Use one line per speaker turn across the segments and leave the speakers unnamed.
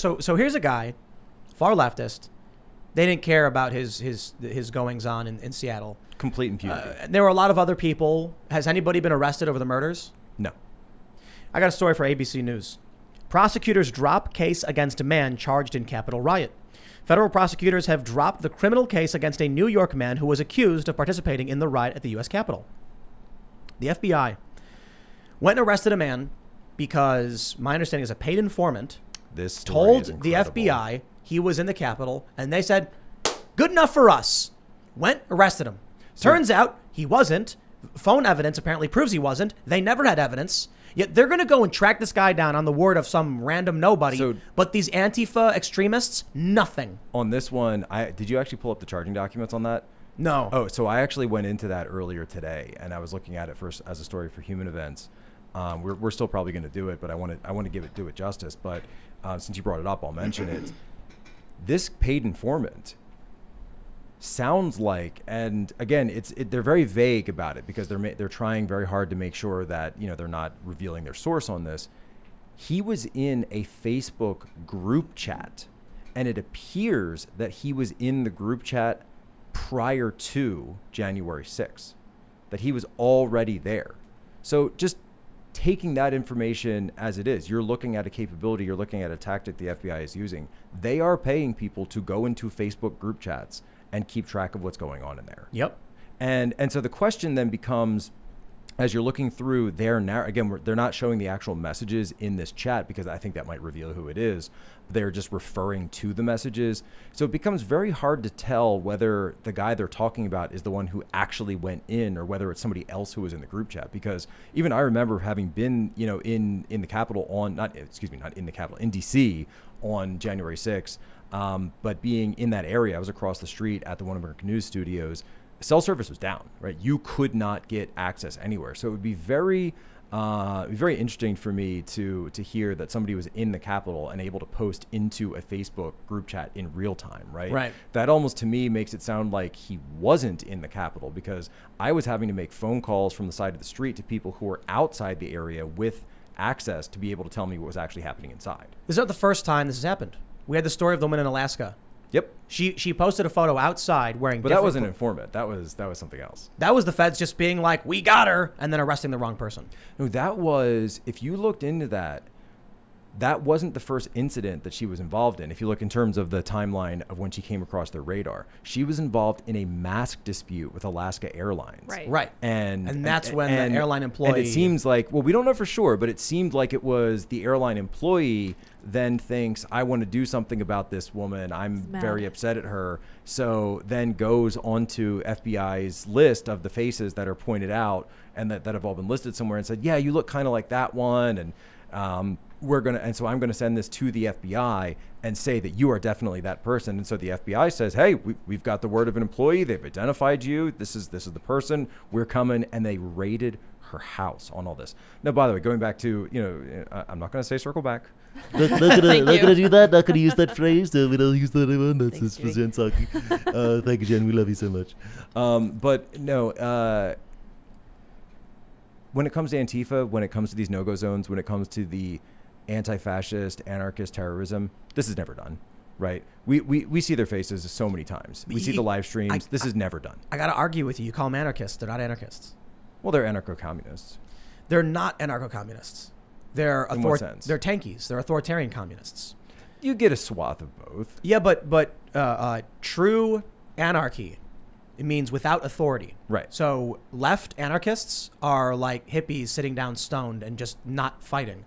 So here's a guy, far leftist. They didn't care about his goings on in Seattle.
Complete impunity.
There were a lot of other people. Has anybody been arrested over the murders?
No.
I got a story for ABC News. Prosecutors drop case against a man charged in Capitol riot. Federal prosecutors have dropped the criminal case against a New York man who was accused of participating in the riot at the U.S. Capitol. The FBI went and arrested a man because, my understanding is, a paid informant told the FBI he was in the Capitol, and they said, good enough for us. Went, arrested him. Turns out he wasn't. Phone evidence apparently proves he wasn't. They never had evidence. Yet they're going to go and track this guy down on the word of some random nobody. But these Antifa extremists, nothing.
On this one, did you actually pull up the charging documents on that?
No.
Oh, so I actually went into that earlier today, and I was looking at it first as a story for Human Events. We're still probably going to do it, but I want to do it justice. But since you brought it up, I'll mention it. This paid informant sounds like, and again, they're very vague about it because they're trying very hard to make sure that they're not revealing their source on this. He was in a Facebook group chat, and it appears that he was in the group chat prior to January 6th, that he was already there. So just taking that information as it is, you're looking at a capability, you're looking at a tactic the FBI is using. They are paying people to go into Facebook group chats and keep track of what's going on in there.
Yep.
And so the question then becomes, as you're looking through their again, they're not showing the actual messages in this chat because I think that might reveal who it is. They're just referring to the messages. So it becomes very hard to tell whether the guy they're talking about is the one who actually went in or whether it's somebody else who was in the group chat. Because even I remember having been, in the Capitol in DC on January 6th, but being in that area, I was across the street at the One American News studios. Cell service was down, right? You could not get access anywhere. So it would be very interesting for me to hear that somebody was in the Capitol and able to post into a Facebook group chat in real time, right?
Right.
That almost to me makes it sound like he wasn't in the Capitol because I was having to make phone calls from the side of the street to people who were outside the area with access to be able to tell me what was actually happening inside.
This is not the first time this has happened. We had the story of the woman in Alaska.
Yep.
She posted a photo outside wearing.
But that wasn't an informant. That was something else.
That was the feds just being like, we got her, and then arresting the wrong person.
No, that was, if you looked into that, that wasn't the first incident that she was involved in. If you look in terms of the timeline of when she came across their radar, she was involved in a mask dispute with Alaska Airlines.
Right. And that's when the airline employee.
And it seems like, well, we don't know for sure, but it seemed like it was the airline employee then thinks, I want to do something about this woman. I'm very upset at her. So then goes onto FBI's list of the faces that are pointed out and that have all been listed somewhere and said, yeah, you look kind of like that one. And so I'm gonna send this to the FBI and say that you are definitely that person. And so the FBI says, hey, we've got the word of an employee. They've identified you. This is the person. We're coming. And they raided her house on all this. Now, by the way, going back to, I'm not gonna say circle back.
Not gonna do that. Not gonna use that phrase. We don't use that one. That's just for Jen talking. Thank you, Jen. We love you so much.
But no. When it comes to Antifa, when it comes to these no-go zones, when it comes to the anti-fascist, anarchist terrorism, this is never done, right? We see their faces so many times. We see the live streams. This is never done.
I got to argue with you. You call them anarchists. They're not anarchists.
Well, they're anarcho-communists.
They're not anarcho-communists. They're
In what sense?
They're tankies. They're authoritarian communists.
You get a swath of both.
Yeah, but true anarchy, it means without authority.
Right.
So left anarchists are like hippies sitting down stoned and just not fighting.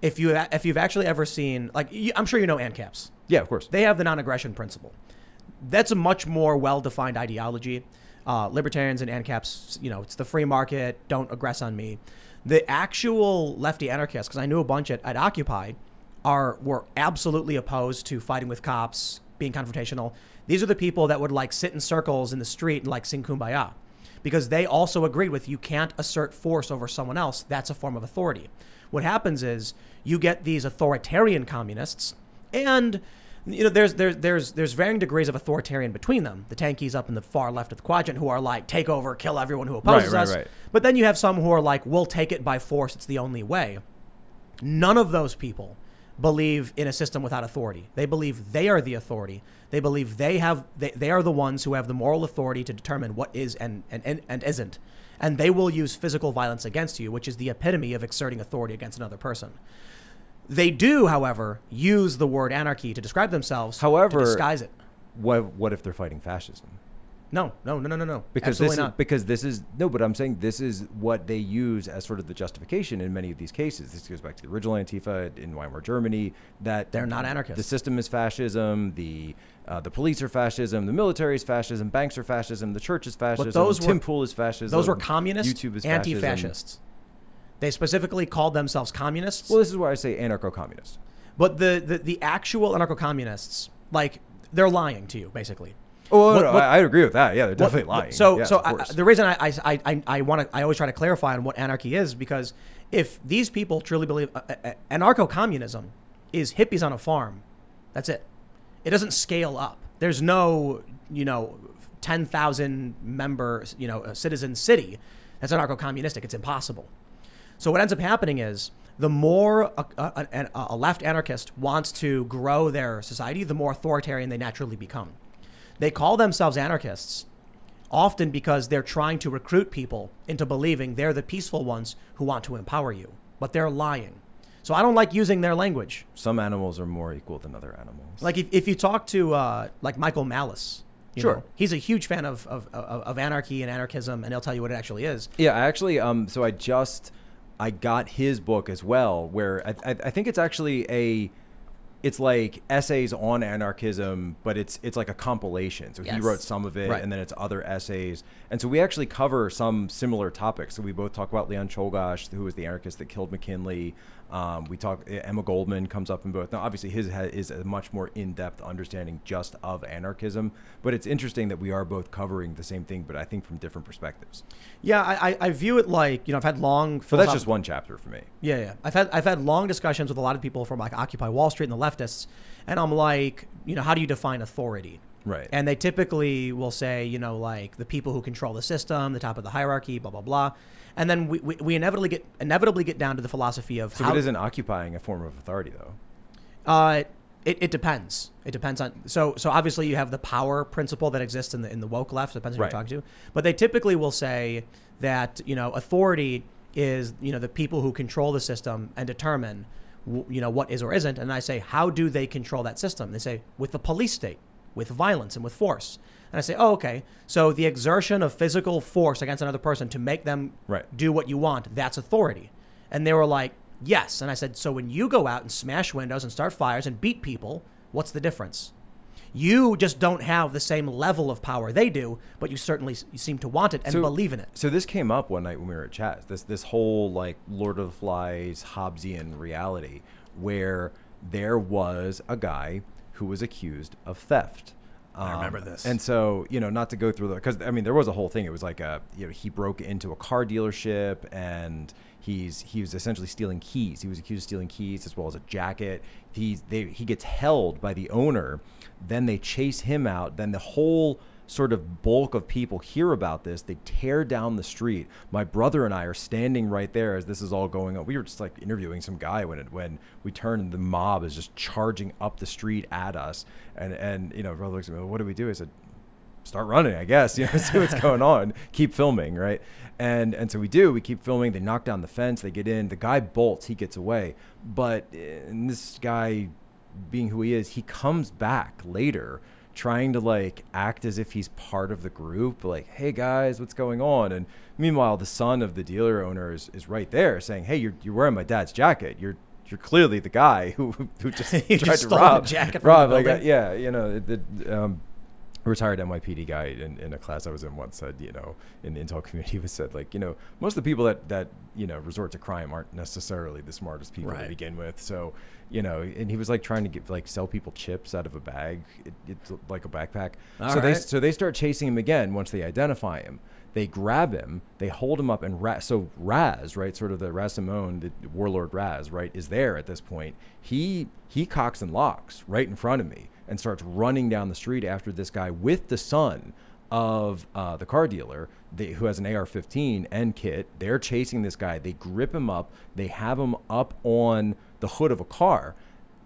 If you've actually ever seen, like, I'm sure you know ANCAPs.
Yeah, of course.
They have the non-aggression principle. That's a much more well-defined ideology. Libertarians and ANCAPs, it's the free market, don't aggress on me. The actual lefty anarchists, because I knew a bunch at Occupy, were absolutely opposed to fighting with cops, being confrontational. These are the people that would like sit in circles in the street and like sing Kumbaya, because they also agreed with you can't assert force over someone else. That's a form of authority. What happens is you get these authoritarian communists, and there's varying degrees of authoritarian between them. The tankies up in the far left of the quadrant who are like, take over, kill everyone who opposes us. Right. But then you have some who are like, we'll take it by force. It's the only way. None of those people believe in a system without authority. They believe they are the authority. They believe they are the ones who have the moral authority to determine what is and isn't. And they will use physical violence against you, which is the epitome of exerting authority against another person. They do, however, use the word anarchy to describe themselves, to disguise it.
What if they're fighting fascism?
No.
Because
Absolutely not.
But I'm saying this is what they use as sort of the justification in many of these cases. This goes back to the original Antifa in Weimar Germany, that
they're not anarchists.
The system is fascism. The police are fascism. The military is fascism. Banks are fascism. The church is fascism. Tim Pool is fascism.
Those were communist,
YouTube is
anti-fascists. They specifically called themselves communists.
Well, this is why I say anarcho-communist.
But the actual anarcho-communists, like, they're lying to you, basically.
Oh, I agree with that. Yeah, they're definitely lying.
The reason I always try to clarify on what anarchy is, because if these people truly believe anarcho-communism is hippies on a farm, that's it. It doesn't scale up. There's no 10,000 member citizen city that's anarcho-communistic. It's impossible. So what ends up happening is the more a left anarchist wants to grow their society, the more authoritarian they naturally become. They call themselves anarchists often because they're trying to recruit people into believing they're the peaceful ones who want to empower you, but they're lying. So I don't like using their language.
Some animals are more equal than other animals.
Like if you talk to like Michael Malice, you
Sure.
know, he's a huge fan of anarchy and anarchism, and he'll tell you what it actually is.
Yeah, I actually, so I got his book as well, where I think it's actually it's like essays on anarchism, but it's like a compilation. So he wrote some of it, and then it's other essays. And so we actually cover some similar topics. So we both talk about Leon Czolgosz, who was the anarchist that killed McKinley. We talk, Emma Goldman comes up in both. Now, obviously, his is a much more in-depth understanding just of anarchism. But it's interesting that we are both covering the same thing, but I think from different perspectives.
Yeah, I view it like, I've had long.
So that's just one chapter for me.
Yeah. I've had long discussions with a lot of people from like Occupy Wall Street and the leftists, and I'm like, how do you define authority?
Right.
And they typically will say, like the people who control the system, the top of the hierarchy, blah blah blah. And then we inevitably get down to the philosophy of
how. So it isn't occupying a form of authority, though.
It depends. It depends on. So obviously you have the power principle that exists in the woke left. Depends on who you're talking to. But they typically will say that authority is the people who control the system and determine what is or isn't. And I say, how do they control that system? They say with the police state, with violence and with force. And I say, oh, okay. So the exertion of physical force against another person to make them do what you want, that's authority. And they were like, yes. And I said, so when you go out and smash windows and start fires and beat people, what's the difference? You just don't have the same level of power they do, but you certainly seem to want it and believe in it.
So this came up one night when we were at Chaz, this whole like Lord of the Flies Hobbesian reality, where there was a guy who was accused of theft.
I remember this.
And so, not to go through because there was a whole thing. It was like he broke into a car dealership and he was essentially stealing keys. He was accused of stealing keys as well as a jacket. He gets held by the owner. Then they chase him out. Then the whole sort of bulk of people hear about this. They tear down the street. My brother and I are standing right there as this is all going on. We were just like interviewing some guy when we turned and the mob is just charging up the street at us. And brother looks at me, well, what do we do? I said, start running, I guess, see what's going on. Keep filming, right? And so we keep filming. They knock down the fence. They get in. The guy bolts. He gets away. But this guy, being who he is, he comes back later trying to like act as if he's part of the group, like, hey guys, what's going on? And meanwhile, the son of the dealer owner is right there saying, hey, you're wearing my dad's jacket. You're clearly the guy who just tried to rob.
The jacket
from the building. Retired NYPD guy in a class I was in once said, in the intel community was said, like, most of the people that resort to crime aren't necessarily the smartest people to begin with. So, and he was like trying to sell people chips out of a bag. It's like a backpack. So they start chasing him again once they identify him. They grab him, they hold him up, and Raz, right, sort of the Rasimone, the warlord Raz, right, is there at this point. He cocks and locks right in front of me and starts running down the street after this guy with the son of the car dealer who has an AR-15 and kit. They're chasing this guy. They grip him up. They have him up on the hood of a car.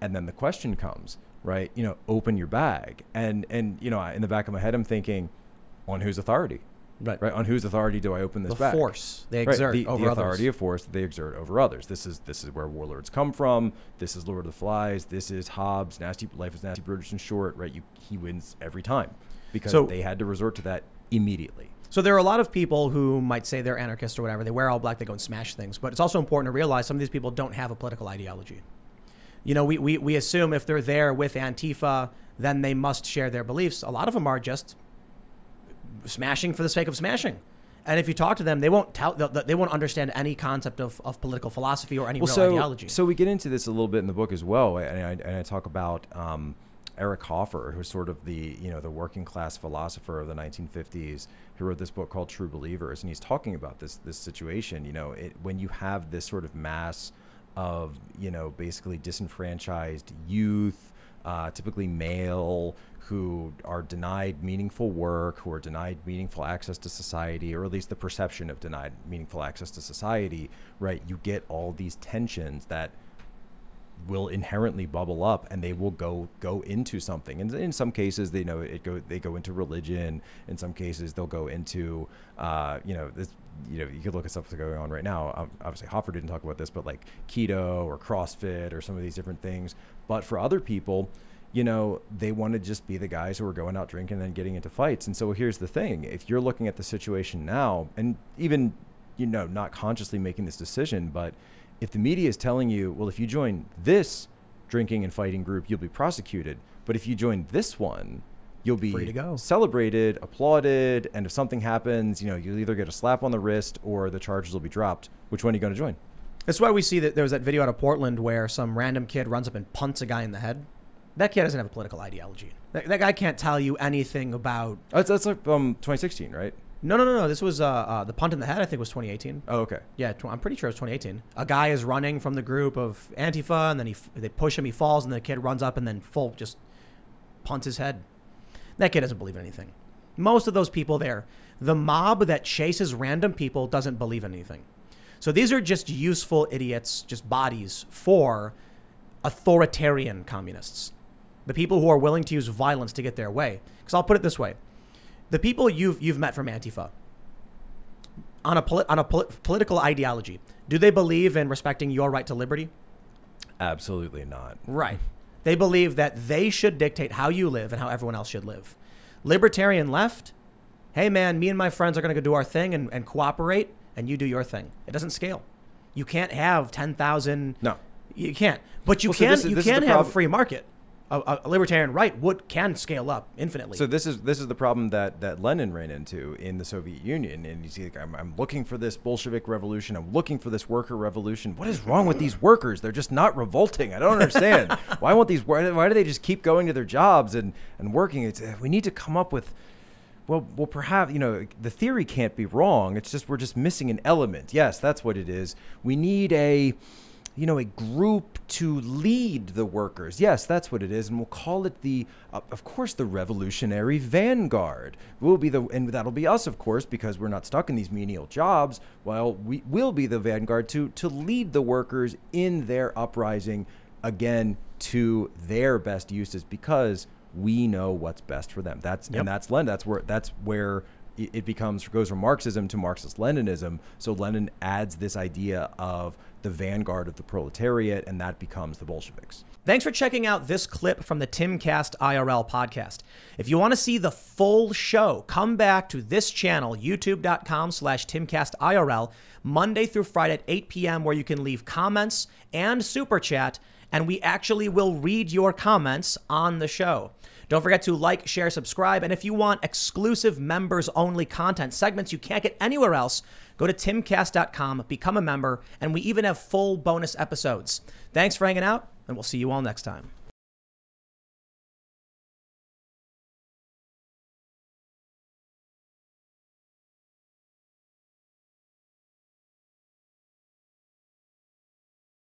And then the question comes, right? Open your bag. And in the back of my head, I'm thinking, on whose authority? Right. On whose authority do I open this bag?
The force they exert over
the
others.
authority of force that they exert over others. This is where warlords come from. This is Lord of the Flies. This is Hobbes. Life is nasty, brutish, and short. Right? He wins every time because they had to resort to that immediately.
So there are a lot of people who might say they're anarchists or whatever. They wear all black. They go and smash things. But it's also important to realize some of these people don't have a political ideology. We assume if they're there with Antifa, then they must share their beliefs. A lot of them are just smashing for the sake of smashing. And if you talk to them, they won't understand any concept of political philosophy or any real ideology.
So we get into this a little bit in the book as well. And I talk about Eric Hoffer, who's sort of the working class philosopher of the 1950s, who wrote this book called True Believers. And he's talking about this situation, when you have this sort of mass of, basically disenfranchised youth, typically male, who are denied meaningful work, who are denied meaningful access to society, or at least the perception of denied meaningful access to society, right? You get all these tensions that will inherently bubble up, and they will go into something. And in some cases, they go into religion. In some cases, they'll go into, you could look at stuff that's going on right now. Obviously, Hoffer didn't talk about this, but like keto or CrossFit or some of these different things. But for other people, they want to just be the guys who are going out drinking and getting into fights. And so here's the thing. If you're looking at the situation now, and even, not consciously making this decision, but if the media is telling you, well, if you join this drinking and fighting group, you'll be prosecuted. But if you join this one, you'll be
free to go,
celebrated, applauded. And if something happens, you'll either get a slap on the wrist or the charges will be dropped. Which one are you going to join?
That's why we see that there was that video out of Portland where some random kid runs up and punts a guy in the head. That kid doesn't have a political ideology. That guy can't tell you anything about...
That's like 2016, right?
No. This was the punt in the head, I think, was 2018.
Oh, okay.
Yeah, I'm pretty sure it was 2018. A guy is running from the group of Antifa, and then they push him, he falls, and the kid runs up and then just punts his head. That kid doesn't believe in anything. Most of those people there, the mob that chases random people doesn't believe in anything. So these are just useful idiots, just bodies for authoritarian communists. The people who are willing to use violence to get their way. Because I'll put it this way. The people you've met from Antifa, on a political ideology, do they believe in respecting your right to liberty?
Absolutely not.
Right. They believe that they should dictate how you live and how everyone else should live. Libertarian left, hey man, me and my friends are going to go do our thing and cooperate, and you do your thing. It doesn't scale. You can't have 10,000. No. You can't. But you can have a free market. A libertarian right can scale up infinitely.
So this is the problem that Lenin ran into in the Soviet Union. And you see, like, I'm looking for this Bolshevik revolution. I'm looking for this worker revolution. What is wrong with these workers? They're just not revolting. I don't understand. Why do they just keep going to their jobs and working? We need to come up with, well, perhaps, the theory can't be wrong. It's just we're just missing an element. Yes, that's what it is. We need a group to lead the workers. Yes, that's what it is. And we'll call it of course, the revolutionary vanguard. And that'll be us, of course, because we're not stuck in these menial jobs. Well, we will be the vanguard to lead the workers in their uprising, again, to their best uses, because we know what's best for them. And that's Lenin. That's where it goes from Marxism to Marxist-Leninism. So Lenin adds this idea of the vanguard of the proletariat, and that becomes the Bolsheviks.
Thanks for checking out this clip from the Timcast IRL podcast. If you want to see the full show, come back to this channel, youtube.com/TimcastIRL, Monday through Friday at 8 p.m., where you can leave comments and super chat, and we actually will read your comments on the show. Don't forget to like, share, subscribe, and if you want exclusive members-only content, segments you can't get anywhere else, go to timcast.com, become a member, and we even have full bonus episodes. Thanks for hanging out, and we'll see you all next time.